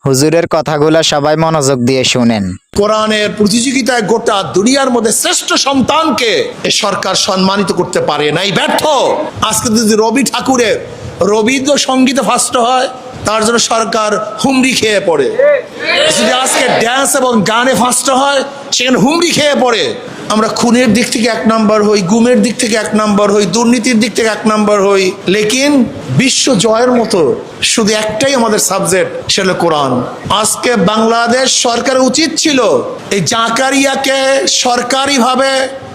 হুজুরের কথাগুলো সবাই মনোযোগ দিয়ে শুনেন। কোরআনের প্রতিযোগিতায় গোটা দুনিয়ার মধ্যে শ্রেষ্ঠ সন্তানকে এ সরকার সম্মানিত করতে পারে নাই, ব্যর্থ। আজকে যদি রবি ঠাকুরের রবীন্দ্র সঙ্গীতে ফার্স্ট হয়, তার জন্য সরকার হুমড়ি খেয়ে পড়ে। যদি আজকে ড্যান্স এবং গানে ফার্স্ট হয়, সেখানে হুমড়ি খেয়ে পড়ে। আমরা খুনের দিক থেকে 1 নম্বর হই, গুমের দিক থেকে 1 নম্বর হই, দুর্নীতির দিক থেকে 1 নম্বর হই, লেকিন বিশ্ব জয়ের মতো শুধু একটাই আমাদের সাবজেক্ট, সেটা হলো কোরআন। আজকে বাংলাদেশ সরকারের উচিত ছিল এই জাকারিয়াকে সরকারিভাবে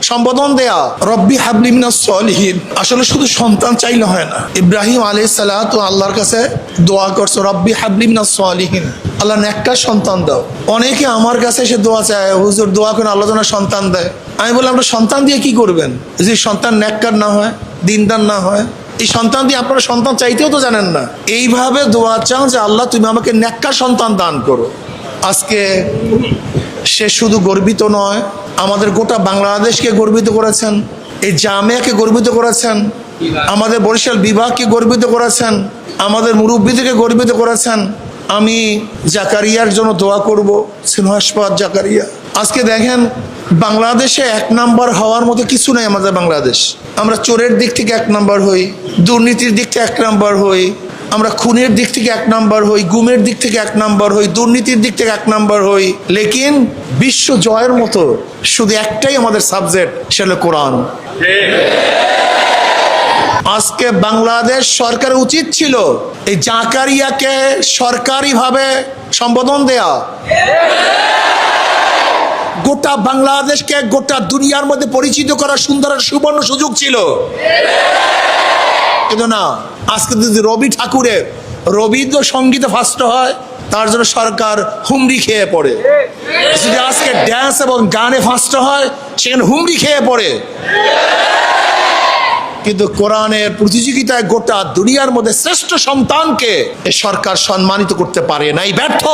সম্বোধন দেয়া, রব্বি হাবলি মিনাস সলিহিন। আসলে শুধু সন্তান চাইলে হয় না। ইব্রাহিম আলাইহিস সালাতু আল্লাহর কাছে দোয়া করছে, রব্বি হাবলি মিনাস সলিহিন, আল্লাহ নেককার সন্তান দাও। অনেকে আমার কাছে এসে দোয়া চায়, হুজুর দোয়া করে আল্লাহ যেন সন্তান দেয়। আমি বললাম, আপনার সন্তান দিয়ে কি করবেন যদি সন্তান নেককার না হয়, দিনদার না হয়? এই সন্তান দিয়ে আপনারা সন্তান চাইতেও তো জানেন না। এইভাবে দোয়া চাও যে আল্লাহ তুমি আমাকে নেককার সন্তান দান করো। আজকে সে শুধু গর্বিত নয়, আমাদের গোটা বাংলাদেশকে গর্বিত করেছেন, এই জামিয়াকে গর্বিত করেছেন, আমাদের বরিশাল বিভাগকে গর্বিত করেছেন, আমাদের মুরব্বীদেরকে গর্বিত করেছেন। আমি জাকারিয়ার জন্য দোয়া করব, সিনহাসপাত জাকারিয়া। আজকে দেখেন, বাংলাদেশে 1 নম্বর হওয়ার মতো কিছু নেই আমাদের বাংলাদেশ। আমরা চোরের দিক থেকে 1 নম্বর হই, দুর্নীতির দিক থেকে 1 নম্বর হই, আমরা খুনের দিক থেকে 1 নম্বর হই, গুমের দিক থেকে 1 নম্বর হই, দুর্নীতির দিক থেকে 1 নম্বর হই, লেকিন বিশ্ব জয়ের মতো শুধু একটাই আমাদের সাবজেক্ট, সেটা হলো কোরআন। আজকে বাংলাদেশ সরকারের উচিত ছিল এই জাকারিয়াকে সরকারিভাবে সম্বোধন দেয়া, গোটা বাংলাদেশকে গোটা দুনিয়ার মধ্যে পরিচিত করার সুন্দর সুবর্ণ সুযোগ ছিল, কিন্তু না। আজকে যদি রবি ঠাকুরের রবীন্দ্র সঙ্গীতে ফার্স্ট হয়, তার জন্য সরকার হুমড়ি খেয়ে পড়ে। যদি আজকে ড্যান্স এবং গানে ফার্স্ট হয়, সেখানে হুমড়ি খেয়ে পড়ে। কিন্তু কোরআনের প্রতিযোগিতায় গোটা দুনিয়ার মধ্যে শ্রেষ্ঠ সন্তানকে এ সরকার সম্মানিত করতে পারে নাই, ব্যর্থ।